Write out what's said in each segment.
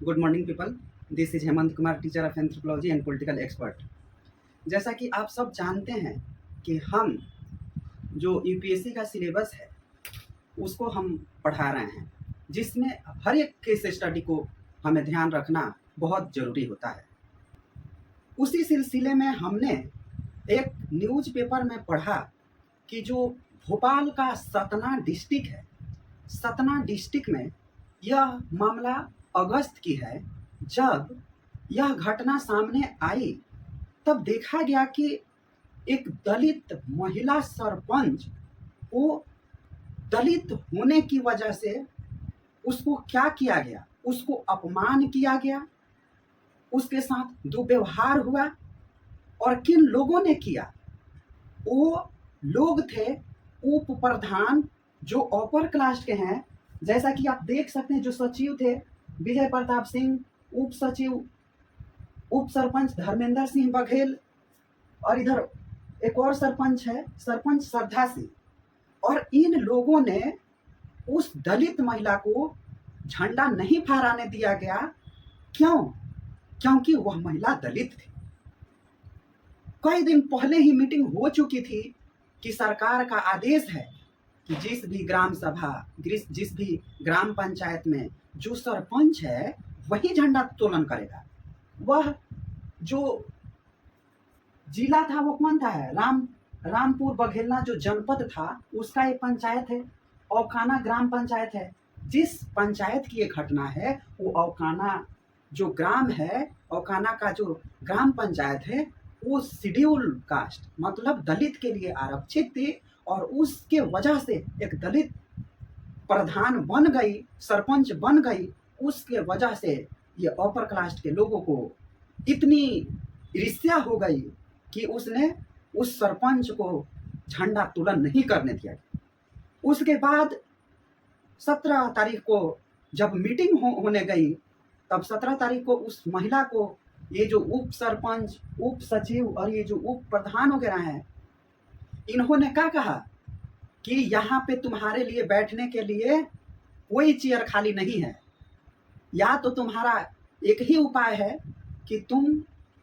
Good morning people. This is Hemant Kumar, teacher of anthropology and political expert. जैसा कि आप सब जानते हैं कि हम जो यूपीएससी का सिलेबस है उसको हम पढ़ा रहे हैं, जिसमें हर एक केस स्टडी को हमें ध्यान रखना बहुत ज़रूरी होता है। उसी सिलसिले में हमने एक न्यूज़पेपर में पढ़ा कि जो भोपाल का सतना डिस्ट्रिक्ट है, सतना डिस्ट्रिक्ट में यह मामला अगस्त की है। जब यह घटना सामने आई तब देखा गया कि एक दलित महिला सरपंच को दलित होने की वजह से उसको क्या किया गया, उसको अपमान किया गया, उसके साथ दुर्व्यवहार हुआ। और किन लोगों ने किया? वो लोग थे उप प्रधान जो अपर कास्ट के हैं, जैसा कि आप देख सकते हैं। जो सचिव थे विजय प्रताप सिंह, उप सचिव उप सरपंच धर्मेंद्र सिंह बघेल, और इधर एक और सरपंच है, सरपंच श्रद्धा सिंह। और इन लोगों ने उस दलित महिला को झंडा नहीं फहराने दिया गया। क्यों? क्योंकि वह महिला दलित थी। कई दिन पहले ही मीटिंग हो चुकी थी कि सरकार का आदेश है कि जिस भी ग्राम सभा, जिस भी ग्राम पंचायत में जो सरपंच है वही झंडा उत्तोलन करेगा। वह जो जिला था वो कौन था? रामपुर बघेलना जो जनपद था उसका एक पंचायत है, औकाना ग्राम पंचायत है। जिस पंचायत की ये घटना है वो औकाना जो ग्राम है, औकाना का जो ग्राम पंचायत है वो शेड्यूल कास्ट मतलब दलित के लिए आरक्षित थी। और उसके वजह से एक दलित प्रधान बन गई, सरपंच बन गई। उसके वजह से ये अपर कास्ट के लोगों को इतनी ईर्ष्या हो गई कि उसने उस सरपंच को झंडा तोलन नहीं करने दिया। उसके बाद 17 तारीख को जब मीटिंग होने गई, तब 17 तारीख को उस महिला को ये जो उप सरपंच, उप सचिव और ये जो उप प्रधान वगैरह हैं, इन्होंने क्या कहा कि यहाँ पे तुम्हारे लिए बैठने के लिए कोई चेयर खाली नहीं है। या तो तुम्हारा एक ही उपाय है कि तुम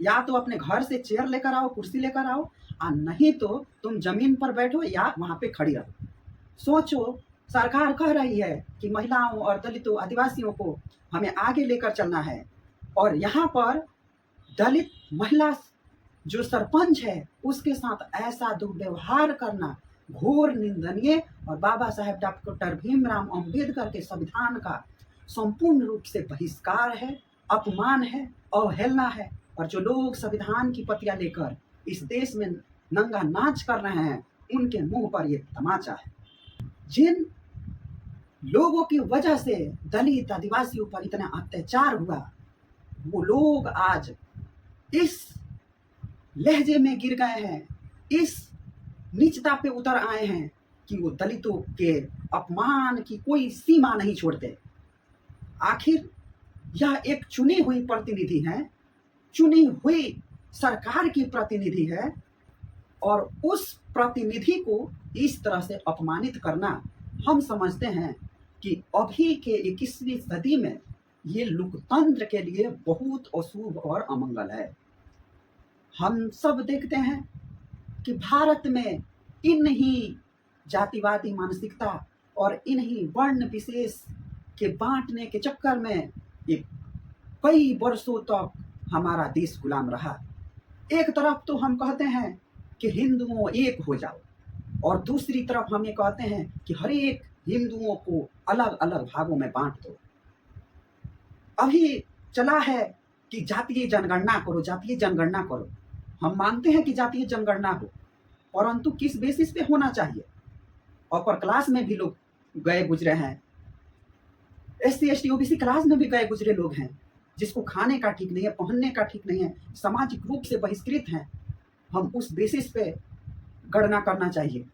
या तो अपने घर से चेयर लेकर आओ, कुर्सी लेकर आओ, और नहीं तो तुम जमीन पर बैठो या वहाँ पे खड़ी रहो। सोचो, सरकार कह रही है कि महिलाओं और दलितों, आदिवासियों को हमें आगे लेकर चलना है, और यहाँ पर दलित महिला जो सरपंच है उसके साथ ऐसा दुर्व्यवहार करना घोर निंदनीय और बाबा साहेब डॉक्टर भीमराव अंबेडकर के संविधान का संपूर्ण रूप से बहिष्कार है, अपमान है, अवहेलना है। और जो लोग संविधान की पतियां लेकर इस देश में नंगा नाच कर रहे हैं उनके मुंह पर ये तमाचा है। जिन लोगों की वजह से दलित आदिवासियों पर इतना अत्याचार हुआ, वो लोग आज इस लहजे में गिर गए हैं, इस नीचता पे उतर आए हैं कि वो दलितों के अपमान की कोई सीमा नहीं छोड़ते। आखिर यह एक चुनी हुई प्रतिनिधि है, चुनी हुई सरकार की प्रतिनिधि है, और उस प्रतिनिधि को इस तरह से अपमानित करना हम समझते हैं कि अभी के 21वीं सदी में ये लोकतंत्र के लिए बहुत अशुभ और अमंगल है। हम सब देखते हैं कि भारत में इन्हीं जातिवादी मानसिकता और इन्हीं वर्ण विशेष के बांटने के चक्कर में ये कई वर्षों तक हमारा देश गुलाम रहा। एक तरफ तो हम कहते हैं कि हिंदुओं एक हो जाओ, और दूसरी तरफ हम ये कहते हैं कि हर एक हिंदुओं को अलग अलग भागों में बांट दो। अभी चला है कि जातीय जनगणना करो, जातीय जनगणना करो। हम मानते हैं कि जातीय जनगणना हो, परंतु किस बेसिस पे होना चाहिए? अपर क्लास में भी लोग गए गुजरे हैं, SC ST OBC क्लास में भी गए गुजरे लोग हैं, जिसको खाने का ठीक नहीं है, पहनने का ठीक नहीं है, सामाजिक रूप से बहिष्कृत हैं। हम उस बेसिस पे गणना करना चाहिए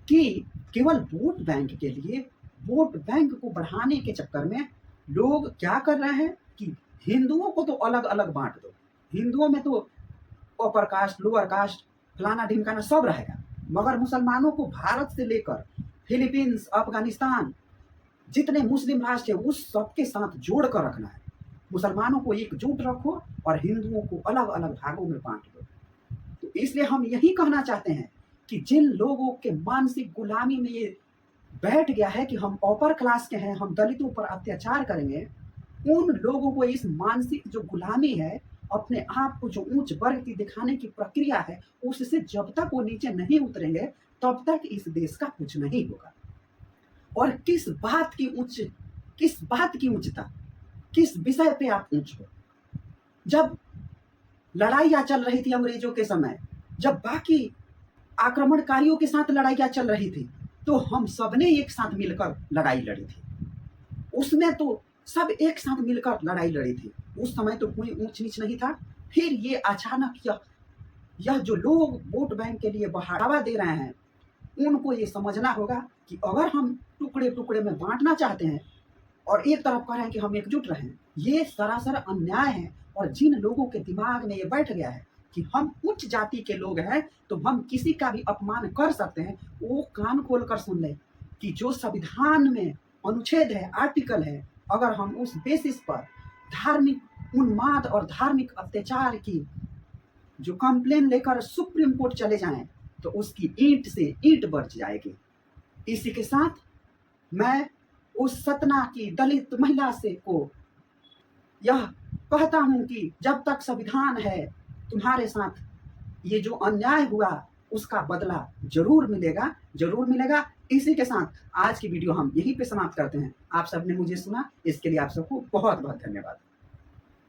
कि केवल वोट बैंक के लिए, वोट बैंक को बढ़ाने के चक्कर में लोग क्या कर रहे हैं कि हिंदुओं को तो अलग अलग बांट दो। हिंदुओं में तो अपर कास्ट, लोअर कास्ट, फलाना ढिमकाना सब रहेगा, मगर मुसलमानों को भारत से लेकर फिलीपींस, अफगानिस्तान, जितने मुस्लिम राष्ट्र है उस सबके साथ जोड़ कर रखना है। मुसलमानों को एकजुट रखो और हिंदुओं को अलग अलग भागों में बांट दो। तो इसलिए हम यही कहना चाहते हैं कि जिन लोगों के मानसिक गुलामी में ये बैठ गया है कि हम अपर क्लास के हैं, हम दलितों पर अत्याचार करेंगे, उन लोगों को इस मानसिक जो गुलामी है, अपने आप को जो उच्च वर्ग की दिखाने की प्रक्रिया है, उससे जब तक वो नीचे नहीं उतरेंगे तब तक इस देश का कुछ नहीं होगा। और किस बात की उच्चता, किस विषय पे आप ऊंच हो? जब लड़ाइयाँ चल रही थी अंग्रेजों के समय, जब बाकी आक्रमणकारियों के साथ लड़ाइयाँ चल रही थी, तो हम सबने एक साथ मिलकर लड़ाई लड़ी थी। उसमें तो सब एक साथ मिलकर लड़ाई लड़ी थी। उस समय तो कोई ऊंच नीच नहीं था। फिर ये अचानक यह जो लोग वोट बैंक के लिए बढ़ावा दे रहे हैं, उनको ये समझना होगा कि अगर हम टुकड़े टुकड़े में बांटना चाहते हैं और एक तरफ कह रहे हैं कि हम एकजुट रहें, ये सरासर अन्याय है। और जिन लोगों के दिमाग में ये बैठ गया है कि हम उच्च जाति के लोग हैं तो हम किसी का भी अपमान कर सकते हैं, वो कान खोल कर सुन लें कि जो संविधान में अनुच्छेद है, आर्टिकल है, अगर हम उस बेसिस पर धार्मिक उन्माद और धार्मिक अत्याचार की जो कंप्लेन लेकर सुप्रीम कोर्ट चले जाएं तो उसकी ईंट से ईंट बरस जाएगी। इसी के साथ मैं उस सतना की दलित महिला से को यह कहता हूं कि जब तक संविधान है तुम्हारे साथ, ये जो अन्याय हुआ उसका बदला जरूर मिलेगा। इसी के साथ आज की वीडियो हम यहीं पे समाप्त करते हैं। आप सबने मुझे सुना, इसके लिए आप सबको बहुत बहुत धन्यवाद।